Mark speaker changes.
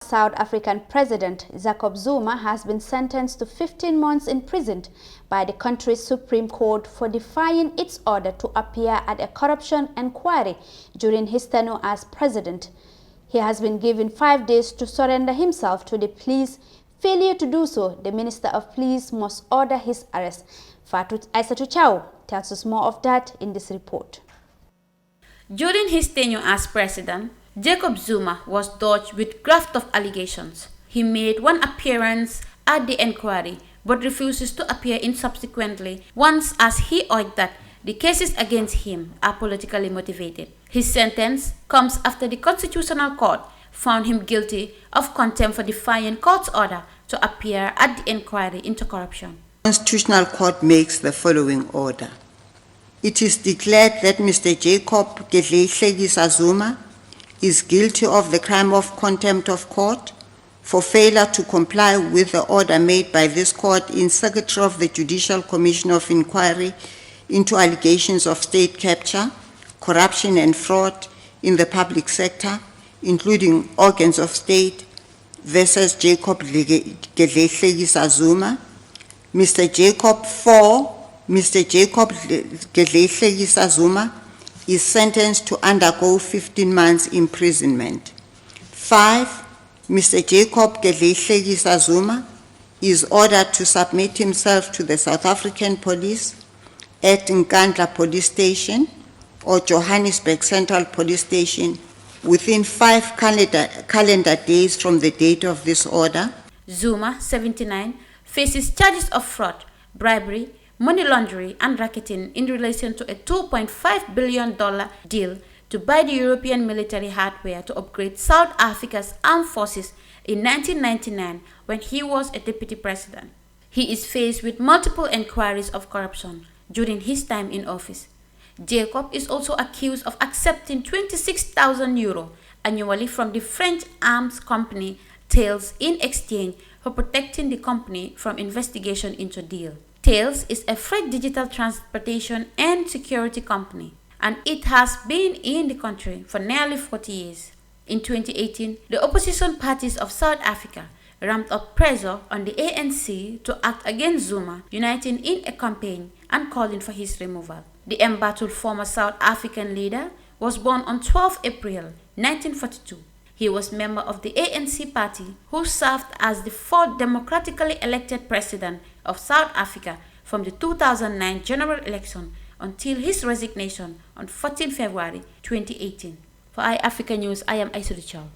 Speaker 1: South African President Jacob Zuma has been sentenced to 15 months in prison by the country's Supreme Court for defying its order to appear at a corruption inquiry during his tenure as president. He has been given 5 days to surrender himself to the police. Failure to do so, the Minister of Police must order his arrest. Fatou Aissatou Chow tells us more of that in this report.
Speaker 2: During his tenure as president, Jacob Zuma was dodged with graft of allegations. He made one appearance at the inquiry but refuses to appear in subsequently once, as he argued that the cases against him are politically motivated. His sentence comes after the Constitutional Court found him guilty of contempt for defying court's order to appear at the inquiry into corruption.
Speaker 3: The Constitutional Court makes the following order. It is declared that Mr. Jacob Gedleyihlekisa Zuma is guilty of the crime of contempt of court for failure to comply with the order made by this court in Secretary of the Judicial Commission of Inquiry into allegations of state capture, corruption and fraud in the public sector, including organs of state, versus Jacob Gedleyihlekisa Zuma. Mr. Jacob Gedleyihlekisa Zuma is sentenced to undergo 15 months imprisonment. 5. Mr. Jacob Gedleyihlekisa Zuma is ordered to submit himself to the South African Police at Nkandla Police Station or Johannesburg Central Police Station within 5 calendar days from the date of this order.
Speaker 2: Zuma, 79, faces charges of fraud, bribery, money laundering and racketing in relation to a $2.5 billion deal to buy the European military hardware to upgrade South Africa's armed forces in 1999 when he was a deputy president. He is faced with multiple inquiries of corruption during his time in office. Jacob is also accused of accepting €26,000 annually from the French arms company Thales in exchange for protecting the company from investigation into deal. Thales is a freight digital transportation and security company, and it has been in the country for nearly 40 years. In 2018, the opposition parties of South Africa ramped up pressure on the ANC to act against Zuma, uniting in a campaign and calling for his removal. The embattled former South African leader was born on 12 April 1942. He was a member of the ANC party who served as the 4th democratically elected president of South Africa from the 2009 general election until his resignation on 14 February 2018. For iAfrica News, I am Aissatou Chow.